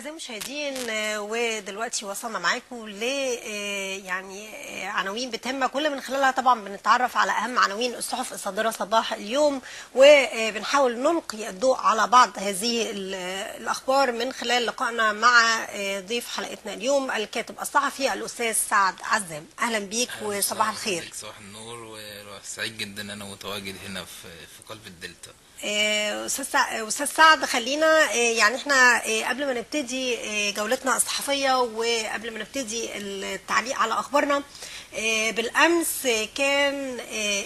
أعزائي المشاهدين، ودلوقتي وصلنا معاكم ل عناوين بتهمة كل من خلالها طبعا بنتعرف على أهم عناوين الصحف الصادرة صباح اليوم، وبنحاول نلقي الضوء على بعض هذه الأخبار من خلال لقائنا مع ضيف حلقتنا اليوم الكاتب الصحفي الأستاذ سعد عزام. أهلا بيك وصباح الخير. صباح النور، وسعيد جدا أنا متواجد هنا في قلب الدلتا. أستاذ سعد، خلينا احنا قبل ما نبتدي جولتنا الصحفية وقبل ما نبتدي التعليق على أخبارنا، بالأمس كان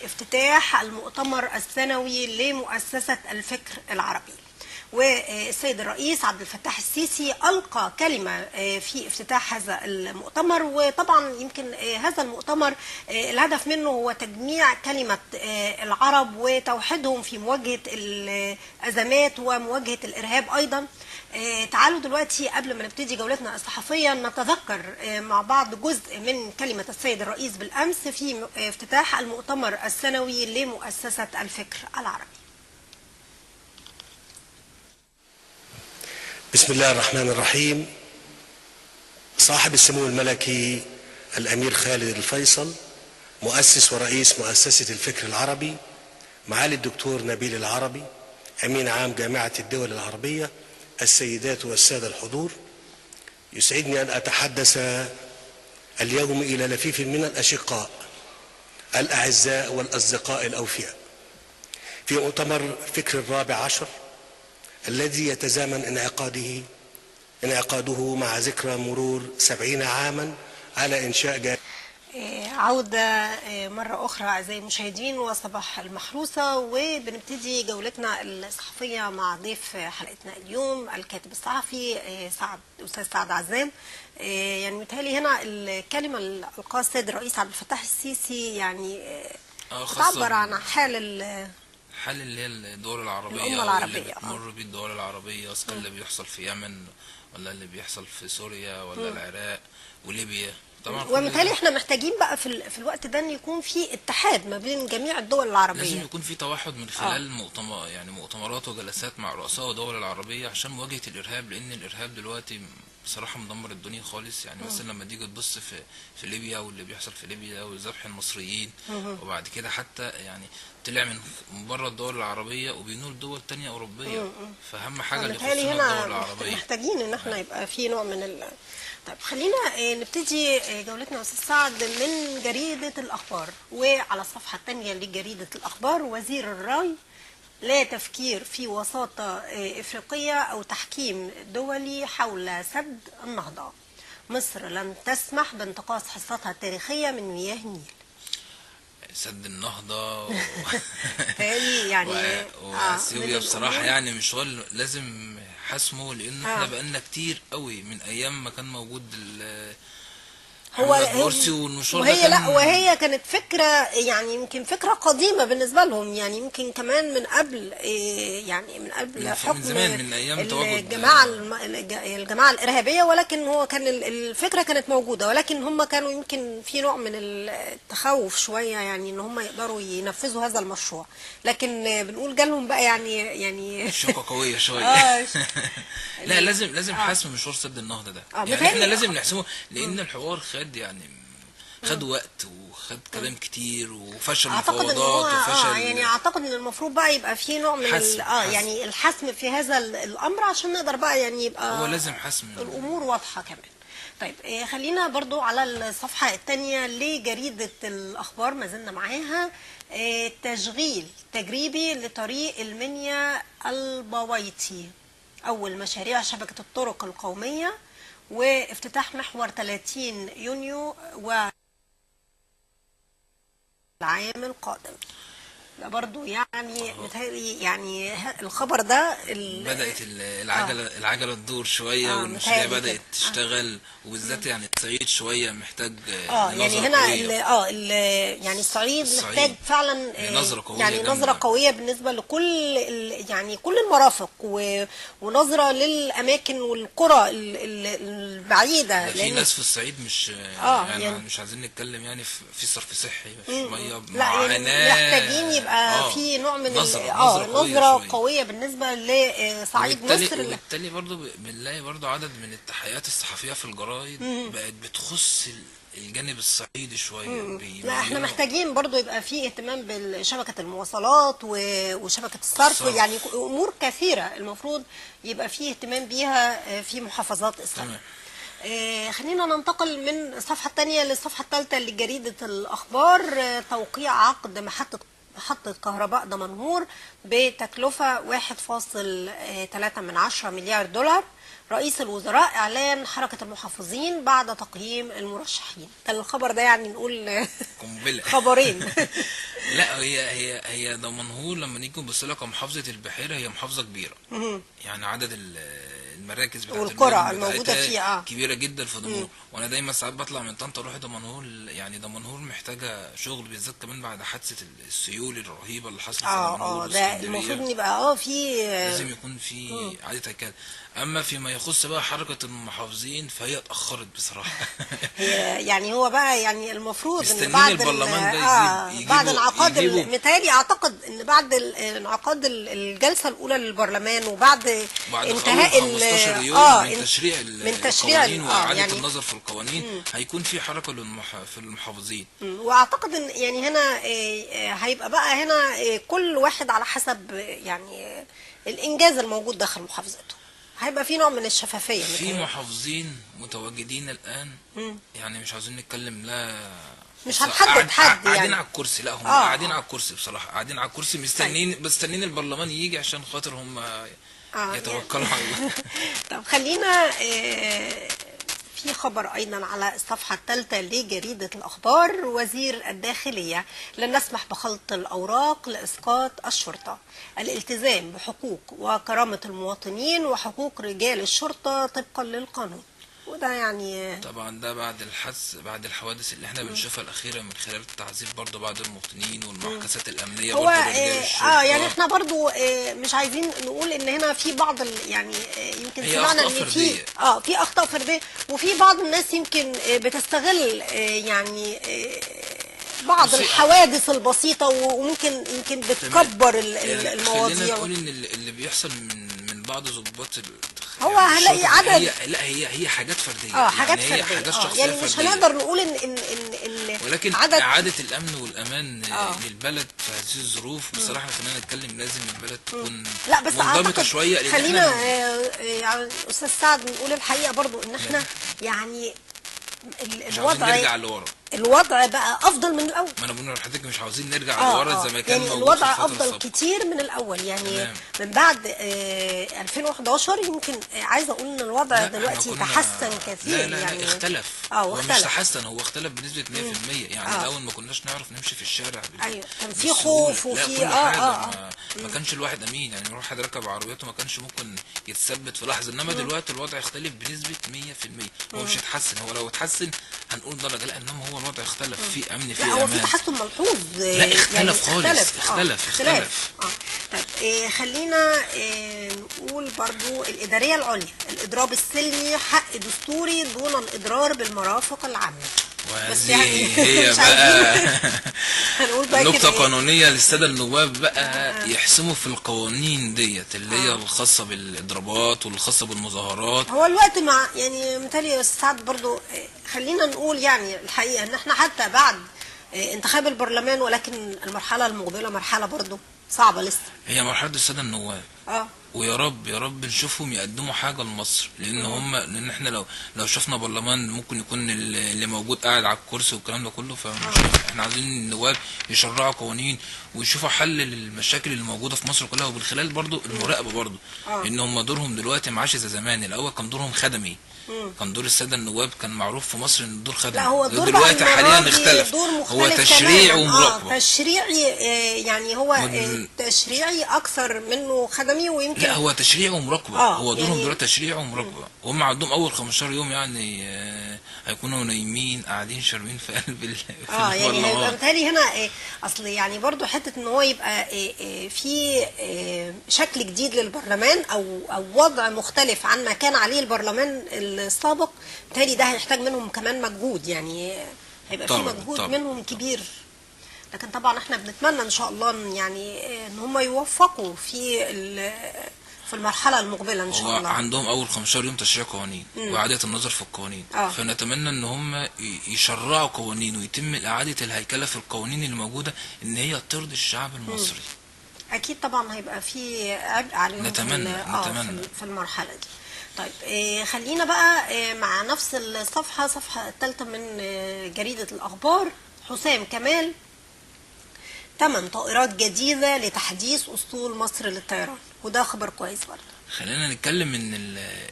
افتتاح المؤتمر السنوي لمؤسسة الفكر العربي، والسيد الرئيس عبد الفتاح السيسي ألقى كلمة في افتتاح هذا المؤتمر. وطبعا يمكن هذا المؤتمر الهدف منه هو تجميع كلمة العرب وتوحيدهم في مواجهة الأزمات ومواجهة الإرهاب أيضا. تعالوا دلوقتي قبل ما نبتدي جولتنا الصحفية نتذكر مع بعض جزء من كلمة السيد الرئيس بالأمس في افتتاح المؤتمر السنوي لمؤسسة الفكر العربي. بسم الله الرحمن الرحيم. صاحب السمو الملكي الأمير خالد الفيصل، مؤسس ورئيس مؤسسة الفكر العربي، معالي الدكتور نبيل العربي، أمين عام جامعة الدول العربية، السيدات والسادة الحضور، يسعدني أن أتحدث اليوم إلى لفيف من الأشقاء الأعزاء والأصدقاء الأوفياء في مؤتمر فكر الرابع عشر الذي يتزامن انعقاده مع ذكرى مرور 70 عاما على إنشاء عودة مرة أخرى أعزائي المشاهدين وصباح المحروسة، وبنبتدي جولتنا الصحفية مع ضيف حلقتنا اليوم الكاتب الصحفي أستاذ سعد عزام. يعني متهيألي هنا الكلمة اللي ألقاها السيد الرئيس عبد الفتاح السيسي تعبر عن حال اللي هي الدول العربية، الأمة العربية اللي بتمر بيه الدول العربية، سواء اللي بيحصل في اليمن ولا اللي بيحصل في سوريا ولا العراق وليبيا. طبعا وبالتالي احنا محتاجين بقى في الوقت ده ان يكون في اتحاد ما بين جميع الدول العربية، لازم يكون في توحد من خلال مؤتمرات وجلسات مع رؤساء الدول العربية عشان مواجهة الإرهاب، لأن الإرهاب دلوقتي بصراحة مدمر الدنيا خالص. يعني مثلا لما تيجي تبص في ليبيا واللي بيحصل في ليبيا وذبح المصريين، وبعد كده حتى يعني طلع من بره الدول العربية وبينول دول تانية أوروبية. فأهم حاجة اللي يخصنا الدول العربية، محتاجين ان احنا يبقى في نوع من طيب خلينا نبتدي جولتنا أستاذ سعد من جريدة الأخبار. وعلى الصفحة الثانية لجريدة الأخبار: وزير الري: لا تفكير في وساطة إفريقية أو تحكيم دولي حول سد النهضة. مصر لن تسمح بانتقاص حصتها التاريخية من مياه النيل. سد النهضة يعني وأثيوبيا بصراحة يعني مشوار لازم حسمه، لأن احنا بقالنا كتير قوي من أيام ما كان موجود وهي كانت فكرة، يعني يمكن فكرة قديمة بالنسبة لهم، يعني يمكن كمان من قبل حكم زمان، من أيام الجماعة الإرهابية، ولكن هو كان الفكرة كانت موجودة، ولكن هم كانوا يمكن في نوع من التخوف شوية، يعني ان هم يقدروا ينفذوا هذا المشروع. لكن بنقول جالهم بقى يعني شوكة قوية شوية. لا لازم حسم مشوار سد النهضة ده. يعني احنا لازم نحسمه، لأن الحوار خد وقت وخد كلام كتير وفشل مفاوضات وفشل. يعني اعتقد ان المفروض بقى يبقى في نوع من حسم. يعني الحسم في هذا الامر عشان نقدر بقى يعني يبقى هو لازم حسم الامور واضحه كمان. طيب خلينا برضو على الصفحه الثانيه لجريده الاخبار، ما زلنا معاها. تشغيل تجريبي لطريق المنيا البويطي، اول مشاريع شبكه الطرق القوميه، وافتتاح محور 30 يونيو العام القادم. ده برضو يعني متهيألي يعني الخبر ده بدأت العجلة تدور شوية، والمشاريع بدأت تشتغل، وبالذات يعني الصعيد شوية محتاج يعني هنا يعني الصعيد محتاج فعلا نظرة قوية بالنسبة لكل يعني كل المرافق، ونظرة للأماكن والقرى البعيدة. في ناس في الصعيد مش يعني مش عايزين نتكلم يعني في صرف صحي، في مية، لا يعني محتاجين يبقى في نوع من نظرة نظرة شوية. قوية بالنسبة لصعيد مصر. وبالتالي برضو بنلاقي برضو عدد من التحقيقات الصحفية في الجرايد بقت بتخص الجانب الصعيدي شوية. لا احنا محتاجين برضو يبقى في اهتمام بشبكة المواصلات وشبكة الصرف، يعني امور كثيرة المفروض يبقى في اهتمام بيها في محافظات الصعيد. خلينا ننتقل من الصفحة الثانية للصفحة الثالثة لجريدة الأخبار. توقيع عقد محطة كهرباء دمنهور بتكلفة 1.3 مليار دولار. رئيس الوزراء اعلان حركة المحافظين بعد تقييم المرشحين. الخبر ده يعني نقول قنبلة خبرين. لا هي دمنهور لما نيجي نبص لها كمحافظة البحيرة هي محافظة كبيرة. يعني عدد المراكز بتاعت والقرى الموجودة فيها كبيرة جدا في دمنهور. وانا دايما ساعات بطلع من طنطا اروح دمنهور. يعني دمنهور محتاجة شغل بالذات كمان بعد حادثة السيول الرهيبة اللي حصلت في دمنهور. ده المفروض ان يبقى في لازم يكون في عادة كده. اما فيما يخص بقى حركة المحافظين فهي اتأخرت بصراحة. يعني هو بقى يعني المفروض ان بعد البرلمان ده بعد انعقاد متهيألي اعتقد ان بعد انعقاد الجلسة الاولى للبرلمان وبعد انتهاء 15 يوم من تشريع القوانين وإعادة يعني النظر في القوانين هيكون في حركة في المحافظين. واعتقد ان يعني هنا هيبقى بقى هنا كل واحد على حسب يعني الانجاز الموجود داخل محافظته. هيبقى في نوع من الشفافية. في محافظين متواجدين الآن يعني مش عاوزين نتكلم، لا مش هنحدد حد قاعدين يعني على الكرسي. لا هم قاعدين على الكرسي بصراحة، قاعدين على الكرسي مستنين البرلمان يجي عشان خاطر هم يتوكلوا على الله. طب خلينا في خبر أيضا على الصفحة الثالثة لجريدة الأخبار. وزير الداخلية: لن نسمح بخلط الأوراق لإسقاط الشرطة. الالتزام بحقوق وكرامة المواطنين وحقوق رجال الشرطة طبقا للقانون. وده يعني طبعا ده بعد الحوادث اللي احنا بنشوفها الأخيرة من خلال التعذيب برضه بعض المواطنين والمعاكسات الأمنية هو برضه لرجال الشرطة. يعني احنا برضه مش عايزين نقول ان هنا في بعض يعني يمكن سمعنا ان في اخطاء فرديه وفي بعض الناس يمكن بتستغل يعني بعض الحوادث البسيطة وممكن بتكبر المواضيع. خلينا نقول ان اللي بيحصل من بعض ضباط هو هنلاقي عدد هي حاجات فرديه. حاجات يعني فرديه حاجات شخصيه يعني مش هنقدر نقول ان ولكن اعاده الامن والامان للبلد في هذه الظروف بصراحه خلينا نتكلم لازم البلد تكون منضبطه شويه. خلينا يعني استاذ سعد نقول الحقيقه برضو ان احنا يعني الوضع نرجع لورا. الوضع بقى افضل من الاول. ما انا بقول لحضرتك مش عاوزين نرجع لورا زي ما كان يعني موجود. الوضع افضل كتير من الاول يعني من بعد 2011 يمكن عايزه اقول ان الوضع دلوقتي تحسن كثير. لا يعني اختلف. هو مش تحسن، هو اختلف بنسبه 100%. يعني الاول ما كناش نعرف نمشي في الشارع. ايوه كان في خوف وفي ما كانش الواحد امين. يعني الواحد ركب عربيته ما كانش ممكن يتثبت في لحظه. انما دلوقتي الوضع يختلف بنسبه 100%. هو مش هيتحسن. هو لو اتحسن هنقول درجه، لا انما هو الوضع اختلف. في امن، في امان. هو في تحسن ملحوظ. لا اختلف يعني خالص. اختلف. طيب خلينا نقول برضو الإدارية العليا: الإضراب السلمي حق دستوري دون الإضرار بالمرافق العامة. بس يعني هي بقى هنقول بقى نقطة قانونية للسادة النواب بقى يحسموا في القوانين ديت اللي هي الخاصة بالإضرابات والخاصة بالمظاهرات. هو الوقت مع يعني متهيألي يا أستاذ سعد برضو خلينا نقول يعني الحقيقة ان احنا حتى بعد انتخاب البرلمان ولكن المرحلة المقبلة مرحلة برضو صعبة لسه. هي مرحلة السادة النواب. ويا رب يا رب نشوفهم يقدموا حاجة لمصر. لان احنا لو شفنا برلمان ممكن يكون اللي موجود قاعد على الكرسي والكلام ده كله. احنا عايزين النواب يشرعوا قوانين ويشوفوا حل للمشاكل اللي موجودة في مصر كلها. ومن خلال برضو المراقبة برضو ان هم دورهم دلوقتي ما عادش زي زمان. الاول كان دورهم خدمي. كان دور الساده النواب كان معروف في مصر ان الدور خدمي. لا هو الدور دلوقتي حاليا اختلف. هو تشريعي ومراقبه. تشريعي يعني هو تشريعي اكثر منه خدمي. ويمكن لا هو تشريعي ومراقبه. هو دورهم يعني دلوقتي تشريعي ومراقبه. وهم عندهم اول 15 يوم يعني هيكونوا نايمين قاعدين شاربين في قلب يعني هيبقى بالتالي هنا اصل يعني برضو حته ان هو يبقى في شكل جديد للبرلمان او وضع مختلف عن ما كان عليه البرلمان السابق. بالتالي ده هيحتاج منهم كمان مجهود. يعني هيبقى في مجهود منهم كبير. لكن طبعا احنا بنتمنى ان شاء الله يعني ان هم يوفقوا في المرحله المقبله ان هو شاء الله. عندهم اول 15 يوم تشريع قوانين واعاده النظر في القوانين، فنتمنى ان هم يشرعوا قوانين ويتم اعاده الهيكله في القوانين اللي موجوده ان هي ترضي الشعب المصري. اكيد طبعا هيبقى في عبء عليهم نتمنى في المرحله دي. طيب خلينا بقى مع نفس الصفحه الثالثه من جريده الاخبار. حسام كمال 8 طائرات جديده لتحديث اسطول مصر للطيران، وده خبر كويس برضه. خلينا نتكلم ان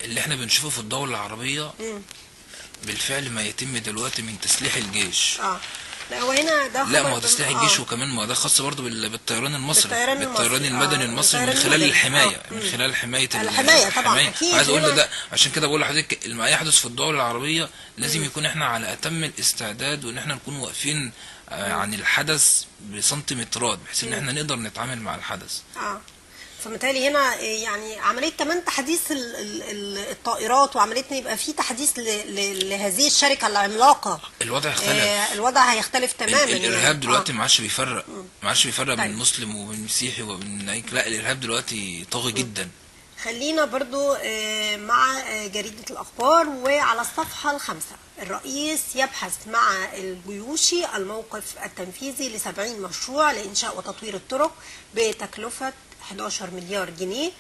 اللي احنا بنشوفه في الدول العربيه بالفعل ما يتم دلوقتي من تسليح الجيش. لا هو هنا ده لا، ما هو تسليح الجيش وكمان ما ده خاص برضه بالطيران المصري، بالطيران المدني المصري من خلال الحمايه، من خلال حمايه طبعا اكيد. عايز اقول ده عشان كده بقول لحضرتك ما يحدث في الدول العربيه لازم يكون احنا على اتم الاستعداد، وان احنا نكون واقفين عن الحدث بسنتيمترات بحيث ان احنا نقدر نتعامل مع الحدث. فمثالي هنا يعني عمليه كمان تحديث الطائرات، وعمليه ان يبقى في تحديث لهذه الشركه العملاقه. الوضع اختلف، الوضع هيختلف تماما. الارهاب دلوقتي ما عادش بيفرق بين مسلم وبين مسيحي وبين لا، الارهاب دلوقتي طاغي جدا. خلينا برضو مع جريده الاخبار وعلى الصفحه 5. الرئيس يبحث مع الجيوشي الموقف التنفيذي ل70 مشروع لإنشاء وتطوير الطرق بتكلفة 11 مليار جنيه.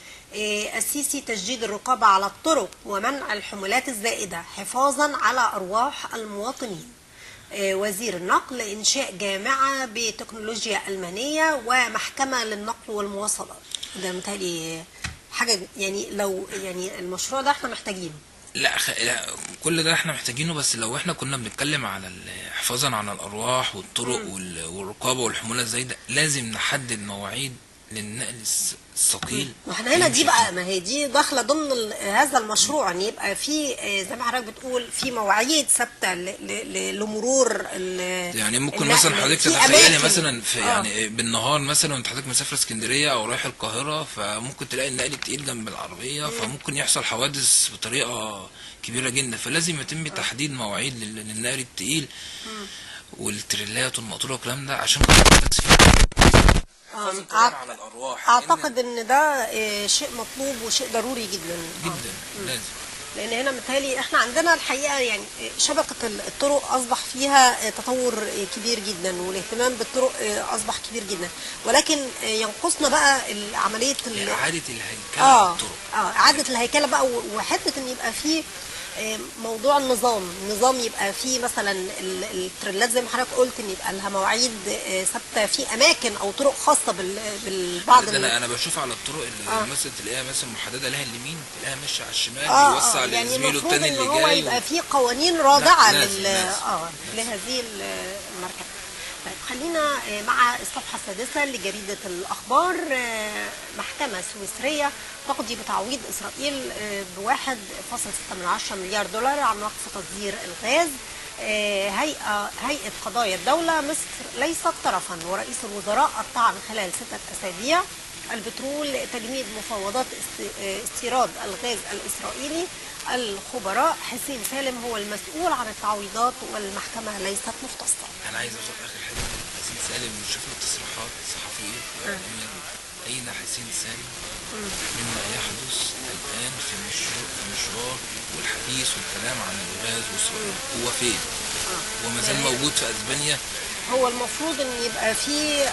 السيسي تجديد الرقابة على الطرق ومنع الحمولات الزائدة حفاظا على أرواح المواطنين. وزير النقل إنشاء جامعة بتكنولوجيا ألمانية ومحكمة للنقل والمواصلات. ده متهيألي حاجة يعني لو يعني المشروع ده احنا محتاجينه. لا كل ده احنا محتاجينه، بس لو احنا كنا بنتكلم على حفاظا على الارواح والطرق والرقابه والحموله الزايده لازم نحدد مواعيد للنقل الثقيل. ما احنا هنا دي بقى، ما هي دي داخله ضمن هذا المشروع، ان يبقى في زي ما حضرتك بتقول في مواعيد ثابته لمرور يعني ممكن مثلا حضرتك تتخيلي مثلا في يعني بالنهار مثلا وانت حضرتك مسافر اسكندريه او رايح القاهره، فممكن تلاقي النقل تقيل جنب العربيه، فممكن يحصل حوادث بطريقه كبيره جدا، فلازم يتم تحديد مواعيد للنقل التقيل والتريلات والمقطوره والكلام ده عشان على الأرواح. أعتقد إن ده شيء مطلوب وشيء ضروري جدا لازم، لأن هنا متهيألي إحنا عندنا الحقيقة يعني شبكة الطرق أصبح فيها تطور كبير جدا، والاهتمام بالطرق أصبح كبير جدا، ولكن ينقصنا بقى عملية إعادة الهيكلة للطرق. إعادة الهيكلة بقى، وحتة إن يبقى فيه موضوع النظام يبقى فيه مثلا التريلات زي ما حضرتك قلت ان يبقى لها مواعيد ثابته في اماكن او طرق خاصه بالبعض. انا بشوف على الطرق اللي مثلا تلاقيها مثلا محدده لها اليمين، تلاقيها ماشيه على الشمال يوسع لزميله الثاني اللي جاي. يعني يبقى في قوانين رادعه لهذه المركبه. طيب خلينا مع الصفحة 6 لجريدة الأخبار. محكمة سويسرية تقضي بتعويض إسرائيل ب1.6 مليار دولار عن وقف تصدير الغاز. هيئة قضايا الدولة مصر ليست طرفا، ورئيس الوزراء الطعن خلال 6 أسابيع. البترول تجميد مفاوضات استيراد الغاز الإسرائيلي. الخبراء حسين سالم هو المسؤول عن التعويضات والمحكمة ليست مختصة. أنا عايز أوصل آخر حاجة. حسين سالم نشوف له تصريحات صحفية أين حسين سالم مما يحدث الآن في مشوار والحديث والكلام عن الغاز وإسرائيل. هو فين؟ هو ما زال موجود في أسبانيا. هو المفروض ان يبقى فيه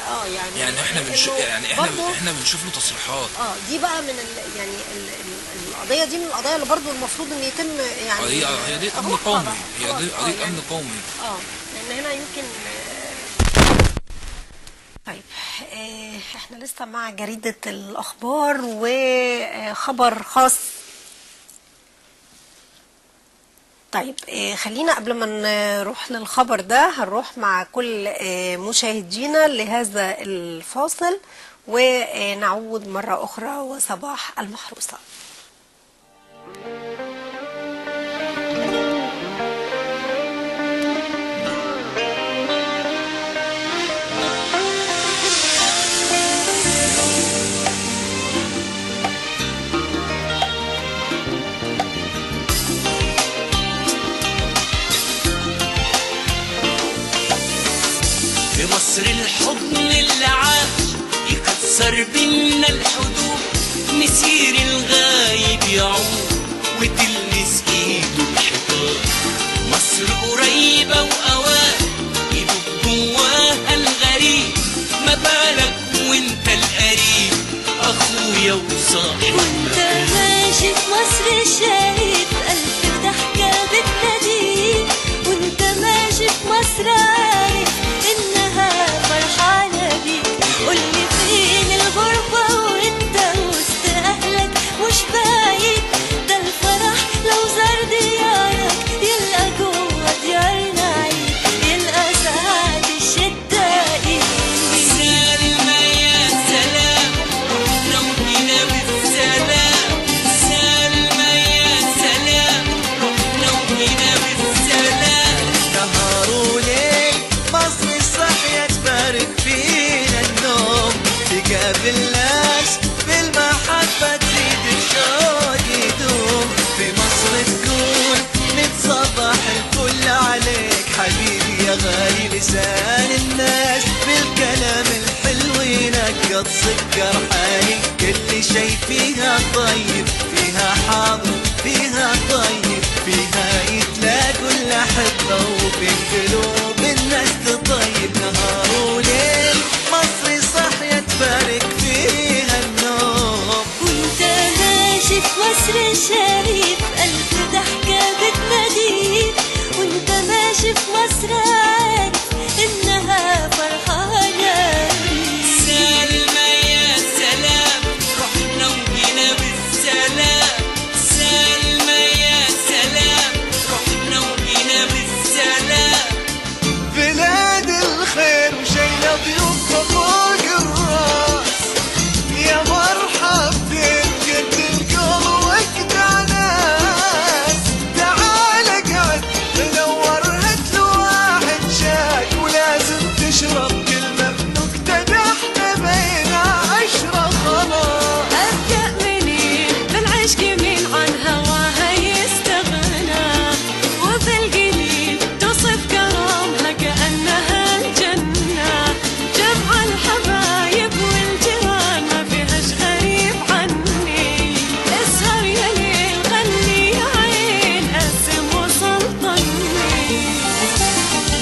يعني احنا بنشوف له تصريحات. دي بقى من يعني القضيه دي من القضايا اللي برضو المفروض ان يتم يعني هي دي امن قومي، هي دي قضيه امن قومي. لان هنا يمكن طيب احنا لسه مع جريده الاخبار وخبر خاص. طيب خلينا قبل ما نروح للخبر ده هنروح مع كل مشاهدينا لهذا الفاصل ونعود مرة أخرى وصباح المحروسة. في مصر الحب مسير الغايب يعود وتلمس ايده الحيطان. مصر قريبة وأوان يدوب جواها الغريب، ما بالك وانت القريب أخويا وصاحبي. وانت ماشي في مصر شايف ألف ضحكة بتناديك، وانت ماشي في مصر عارف إنها فرحانة بيك. قولي فين الغربة وانت وسط أهلك مش باين؟ ده الفرح لو زار ديارك يلقى جوه ديارنا عيد، يلقى ساعات الشدة إيد. سلمى يا سلام رحنا وجينا بالسلام، سلمى يا سلام رحنا وجينا بالسلام. نهار وليل مصر صحية تبارك فينا النوم، تقابل ناس بالمحبة تزيد الشوق يدوم. في مصر تكون متصبح الكل عليك حبيبي يا غالي، لسان الناس بالكلام الحلو ينقط سكر حالي. كل شي فيها طيب، فيها حاضر فيها طيب، فيها يتلاقوا الأحبة وبين قلوب الناس تطيب. نهار وليل مصر صحية تبارك فيها النوم. وانت ماشي في مصر شايف ألف ضحكة بتناديك، وانت ماشي في مصر عارف إنها فرحانة بيك. سلمى يا سلام رحنا وجينا بالسلام، سلمى يا سلام رحنا وجينا بالسلام. بلاد الخير وشيلة ضيوفها فوق الراس، يا مرحبتين قد القلب وجدع ناس. تعال اقعد منور هات له واحد شاي، ولازم تشرب كلمة بنكتة، ده احنا بين عشرة خلاص. أبدأ منين بالعشق مين عن هواها يستغنى، وبالقليل توصف كرامها كأنها الجنة. جمع الحبايب والجيران ما فيهاش غريب عني. اسهر يا ليل غني يا عين قسم وسلطني.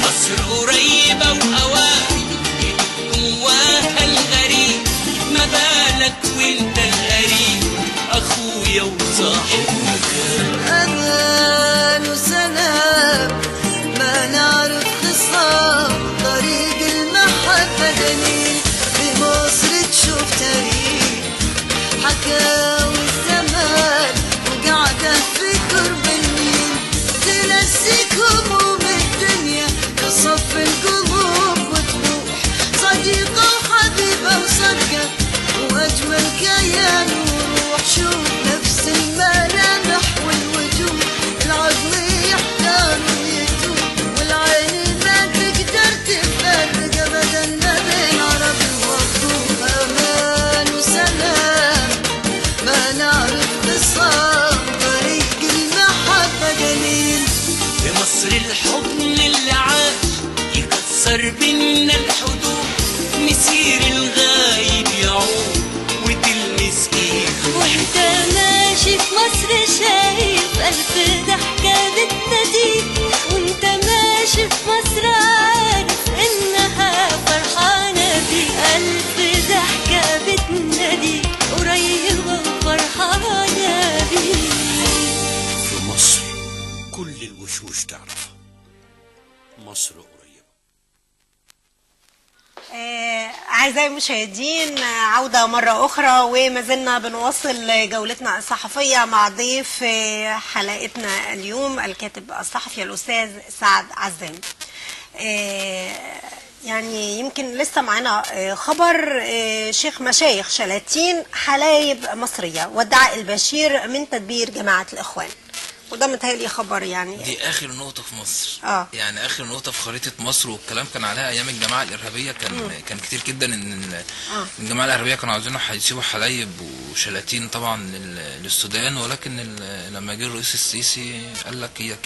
مصر قريبة وأوان جواها الغريب، ما بالك وانت القريب أخويا وصاحب مكان. أمان وسلام ما نعرف خصام، طريق المحبة دليل في مصر تشوف تاريخ. حكاوي الزمان وقعدة في قرب النيل، تنسيك هموم الدنيا تصف القلوب وتروح. صديقة وحبيبة وصدقة وأجمل كيان وروح. شوف نفس الملامح والوجوه، العظم يحتار ويتوه، والعين ما تقدر تفرق أبدا ما بين عربي وأخوه. أمان وسلام ما نعرف خصام، طريق المحبة دليل. في مصر الحضن اللي عاش يكسر بينا الحدود، مسير الغايب يعود وتلمس ايده. وانت ماشي في مصر شايف ألف ضحكة بتناديك، وانت ماشي في مصر عارف إنها فرحانة بيك. ألف ضحكة بتناديك قريبة وفرحانة بيك. في مصر كل الوشوش تعرفها، مصر قريبة. أعزائي المشاهدين، عودة مرة أخرى وما زلنا بنواصل جولتنا الصحفية مع ضيف حلقتنا اليوم الكاتب الصحفي الأستاذ سعد عزام. يعني يمكن لسه معانا خبر شيخ مشايخ شلاتين حلايب مصرية وادعاء البشير من تدبير جماعة الإخوان، وده متهيألي خبر يعني دي اخر نقطه في مصر. يعني اخر نقطه في خريطه مصر، والكلام كان عليها ايام الجماعه الارهابيه. كان كتير جدا ان الجماعه الارهابيه كانوا عاوزين هيسيبوا حلايب وشلاتين طبعا للسودان، ولكن لما جه الرئيس السيسي قال لك هي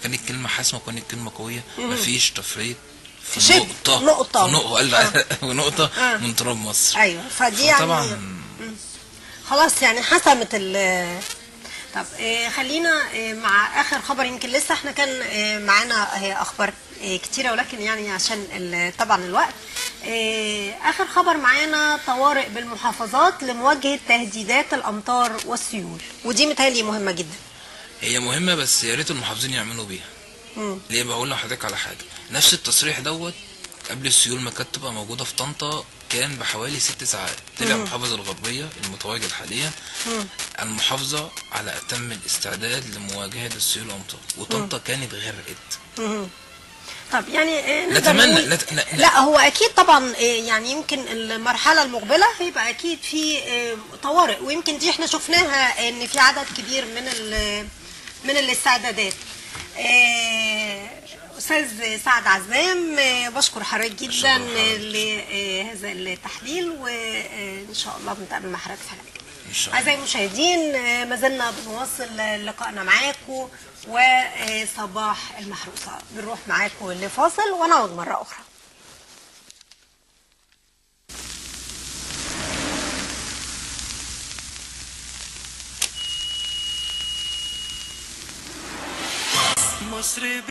كانت كلمه حاسمه وكانت كلمه قويه، مفيش تفريط في نقطه من تراب مصر. ايوه، فدي طبعا يعني خلاص يعني حسمت طب خلينا مع اخر خبر. يمكن لسه احنا كان معانا اخبار كتيره، ولكن يعني عشان طبعا الوقت، اخر خبر معانا طوارئ بالمحافظات لمواجهه تهديدات الامطار والسيول، ودي متهيألي مهمه جدا. هي مهمه بس يا ريت المحافظين يعملوا بيها. ليه؟ بقول لحضرتك على حاجه، نفس التصريح دوت قبل السيول ما كانت تبقى موجوده في طنطا كان بحوالي 6 ساعات. طلع محافظ الغربيه المتواجد حاليا المحافظه على اتم الاستعداد لمواجهه السيول والامطار، وطنطا كانت غرقت. طب يعني نتمنى لا هو اكيد طبعا يعني يمكن المرحله المقبله هيبقى اكيد في طوارئ، ويمكن دي احنا شفناها ان في عدد كبير من الاستعدادات. استاذ سعد عزام، بشكر حضرتك جدا لهذا التحليل، وان شاء الله بنتقابل مع حضرتك في حلقه. اعزائي المشاهدين، ما زلنا بنواصل لقائنا معاكم وصباح المحروسه. بنروح معاكم لفاصل ونعود مره اخرى. مصر